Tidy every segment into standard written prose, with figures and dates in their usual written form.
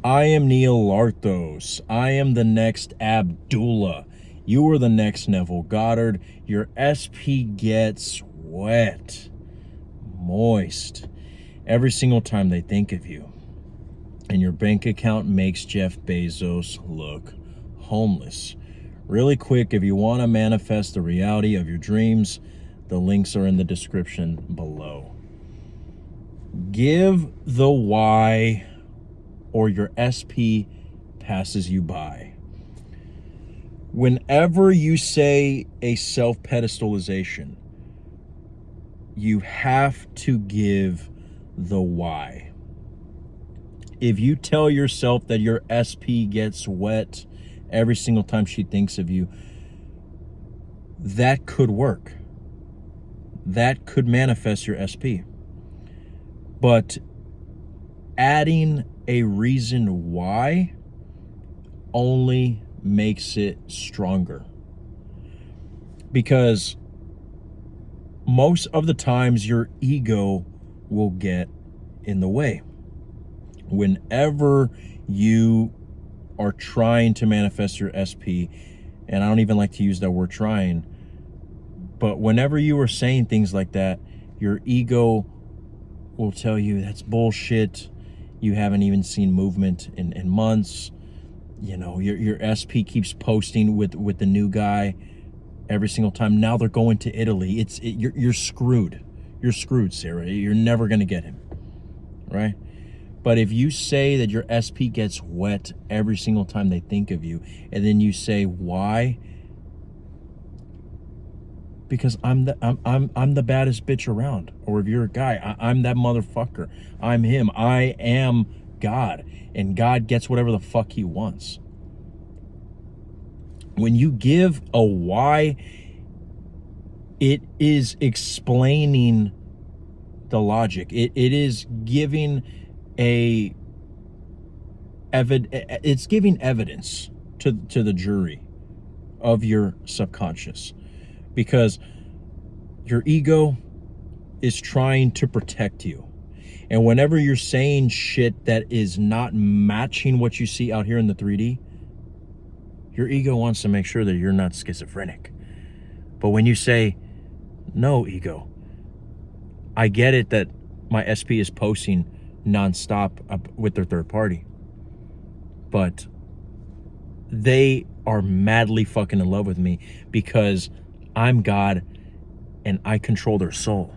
I am Neil Larthos. I am the next Abdullah. You are the next Neville Goddard. Your SP gets wet, moist, every single time they think of you. And your bank account makes Jeff Bezos look homeless. Really quick, if you want to manifest the reality of your dreams, the links are in the description below. Give the why, or your SP passes you by. Whenever you say a self-pedestalization, you have to give the why. If you tell yourself that your SP gets wet every single time she thinks of you, that could work. That could manifest your SP. But adding a reason why only makes it stronger. Because most of the times your ego will get in the way. Whenever you are trying to manifest your SP, and I don't even like to use that word trying, but whenever you are saying things like that, your ego will tell you that's bullshit. You haven't even seen movement in months. You know, your SP keeps posting with the new guy every single time. Now they're going to Italy. You're screwed. You're screwed, Sarah. You're never gonna get him, right? But if you say that your SP gets wet every single time they think of you, and then you say why, because I'm the baddest bitch around, or if you're a guy, I'm that motherfucker. I'm him. I am God, and God gets whatever the fuck he wants. When you give a why, it is explaining the logic. It is giving it's giving evidence to the jury of your subconscious, because your ego is trying to protect you. And whenever you're saying shit that is not matching what you see out here in the 3D, your ego wants to make sure that you're not schizophrenic. But when you say, no, ego, I get it that my SP is posting nonstop with their third party, but they are madly fucking in love with me because I'm God and I control their soul.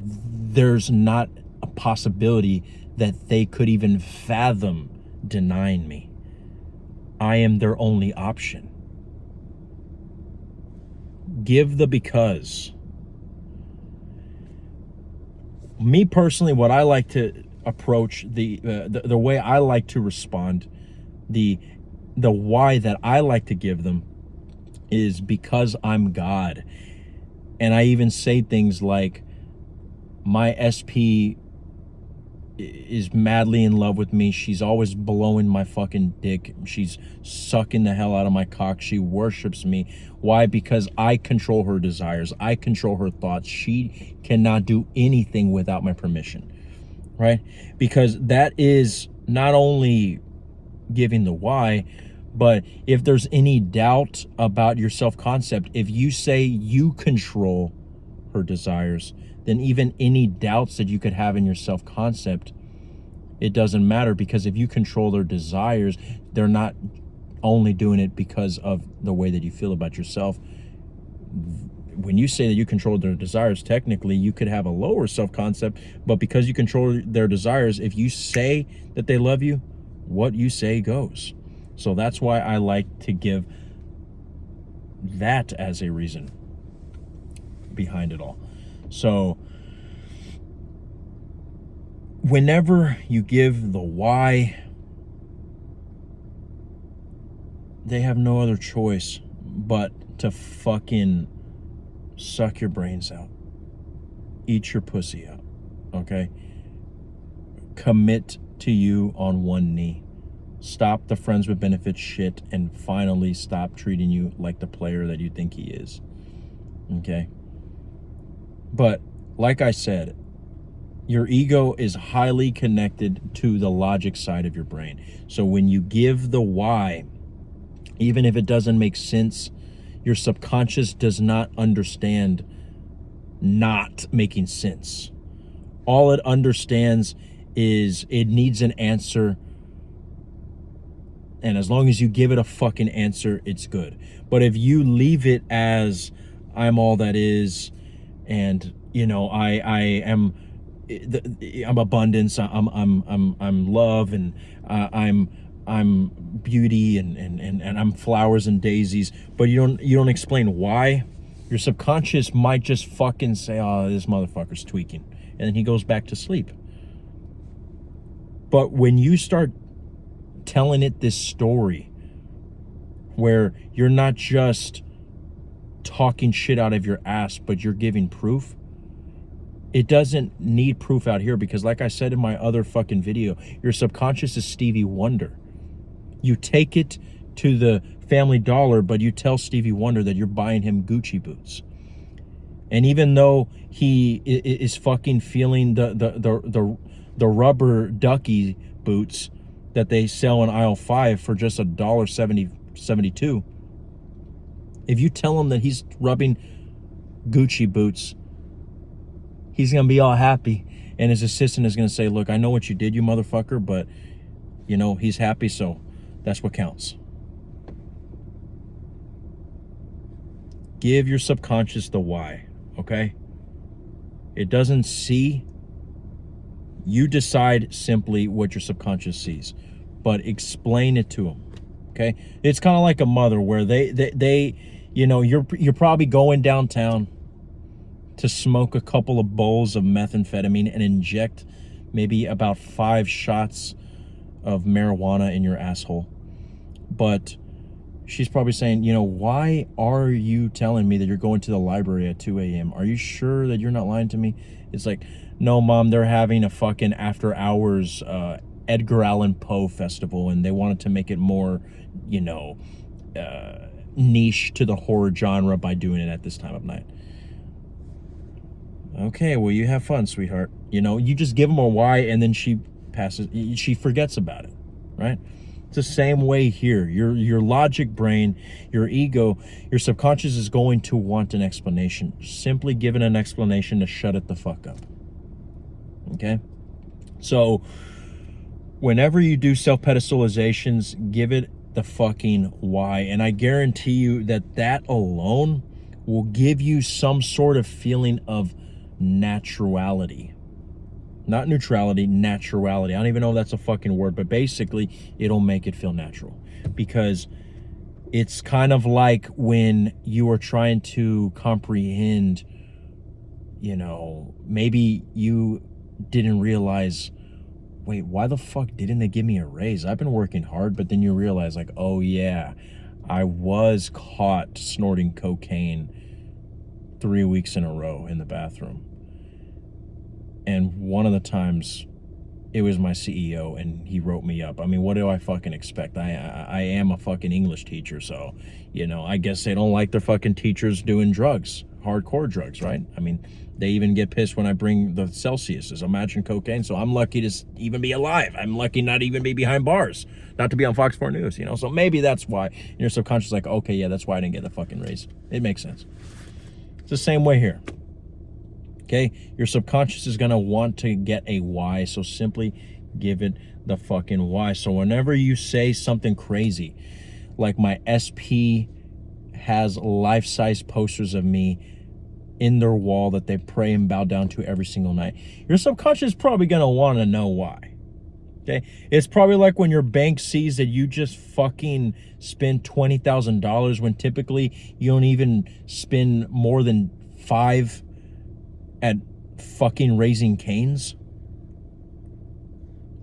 There's not a possibility that they could even fathom denying me. I am their only option. Give the because. Me personally, what I like to approach, the way I like to respond, the why that I like to give them is because I'm God. And I even say things like, my SP is madly in love with me. She's always blowing my fucking dick. She's sucking the hell out of my cock. She worships me. Why? Because I control her desires. I control her thoughts. She cannot do anything without my permission, right? Because that is not only giving the why, but if there's any doubt about your self-concept, if you say you control her desires, then even any doubts that you could have in your self-concept, it doesn't matter, because if you control their desires, they're not only doing it because of the way that you feel about yourself. When you say that you control their desires, technically you could have a lower self-concept, but because you control their desires, if you say that they love you, what you say goes. So that's why I like to give that as a reason behind it all. So whenever you give the why, they have no other choice but to fucking suck your brains out, eat your pussy out, okay? Commit to you on one knee. Stop the friends with benefits shit and finally stop treating you like the player that you think he is, okay? But like I said, Your ego is highly connected to the logic side of your brain. So when you give the why, even if it doesn't make sense, your subconscious does not understand not making sense. All it understands is it needs an answer. And as long as you give it a fucking answer, it's good. But if you leave it as I'm all that is, and you know, I'm abundance, I'm love, and I'm beauty, and I'm flowers and daisies, but you don't explain why, your subconscious might just fucking say, oh, this motherfucker's tweaking, and then he goes back to sleep. But when you start telling it this story where you're not just talking shit out of your ass, but you're giving proof, it doesn't need proof out here, because like I said in my other fucking video, your subconscious is Stevie Wonder. You take it to the Family Dollar, but you tell Stevie Wonder that you're buying him Gucci boots. And even though he is fucking feeling the rubber ducky boots that they sell in aisle 5 for just $1.72, if you tell him that he's rubbing Gucci boots, he's gonna be all happy, and his assistant is gonna say, look, I know what you did, you motherfucker, but you know, he's happy, so that's what counts. Give your subconscious the why, okay? It doesn't see. You decide simply what your subconscious sees, but explain it to them, okay? It's kind of like a mother where they you know, you're probably going downtown to smoke a couple of bowls of methamphetamine and inject maybe about 5 shots of marijuana in your asshole. But she's probably saying, you know, why are you telling me that you're going to the library at 2 a.m.? Are you sure that you're not lying to me? It's like, no, Mom, they're having a fucking after hours Edgar Allan Poe festival, and they wanted to make it more, you know, niche to the horror genre by doing it at this time of night. Okay, well, you have fun, sweetheart. You know, you just give them a why, and then she forgets about it, right? It's the same way here. Your logic brain, your ego, your subconscious is going to want an explanation. Simply give it an explanation to shut it the fuck up. Okay? So, whenever you do self-pedestalizations, give it the fucking why. And I guarantee you that alone will give you some sort of feeling of naturality. Not neutrality, naturality. I don't even know if that's a fucking word, but basically it'll make it feel natural, because it's kind of like when you are trying to comprehend, you know, maybe you didn't realize, wait, why the fuck didn't they give me a raise? I've been working hard, but then you realize, like, oh yeah, I was caught snorting cocaine 3 weeks in a row in the bathroom. And one of the times it was my CEO and he wrote me up. I mean, what do I fucking expect? I am a fucking English teacher, so, you know, I guess they don't like their fucking teachers doing drugs, hardcore drugs, right? I mean, they even get pissed when I bring the Celsiuses. Imagine cocaine. So I'm lucky to even be alive. I'm lucky not even be behind bars, not to be on Fox 4 News, you know? So maybe that's why your subconscious is like, okay, yeah, that's why I didn't get the fucking raise. It makes sense. It's the same way here. Okay, your subconscious is going to want to get a why, so simply give it the fucking why. So whenever you say something crazy, like my SP has life-size posters of me in their wall that they pray and bow down to every single night, your subconscious is probably going to want to know why. Okay, it's probably like when your bank sees that you just fucking spend $20,000 when typically you don't even spend more than $5 at fucking Raising Cane's.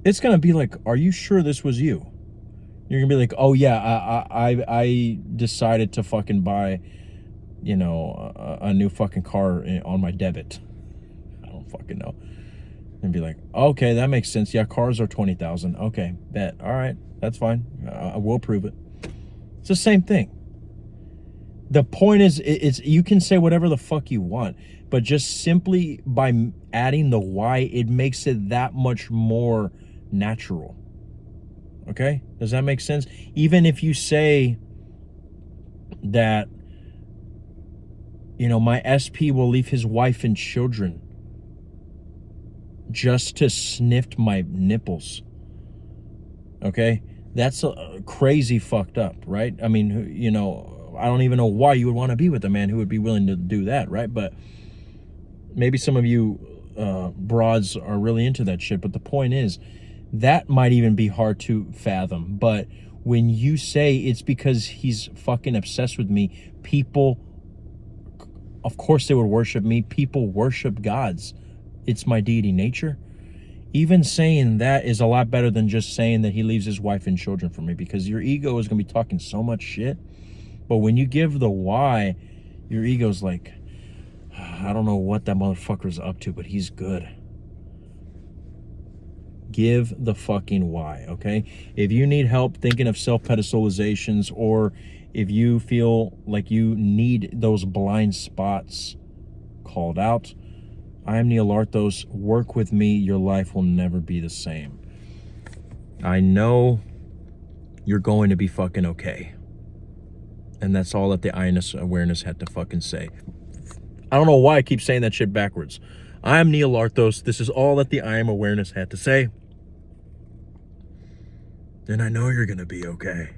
It's gonna be like, are you sure this was you? You're gonna be like, oh yeah, I decided to fucking buy, you know, a new fucking car on my debit. I don't fucking know. And be like, okay, that makes sense. Yeah, cars are 20,000. Okay, bet. All right, that's fine. I will prove it. It's the same thing. The point is, it's you can say whatever the fuck you want, But just simply by adding the why, it makes it that much more natural. Okay? Does that make sense? Even if you say that, my SP will leave his wife and children just to sniff my nipples. Okay? That's crazy fucked up, right? I mean, I don't even know why you would want to be with a man who would be willing to do that, right? But maybe some of you broads are really into that shit. But the point is, that might even be hard to fathom. But when you say it's because he's fucking obsessed with me, people, of course they would worship me. People worship gods. It's my deity nature. Even saying that is a lot better than just saying that he leaves his wife and children for me, because your ego is going to be talking so much shit. But when you give the why, your ego's like, I don't know what that motherfucker's up to, but he's good. Give the fucking why, okay? If you need help thinking of self-pedestalizations, or if you feel like you need those blind spots called out, I am Neil Arthos. Work with me. Your life will never be the same. I know you're going to be fucking okay. And that's all that the I-ness awareness had to fucking say. I don't know why I keep saying that shit backwards. I am Neil Arthos. This is all that the I am awareness had to say. And I know you're going to be okay.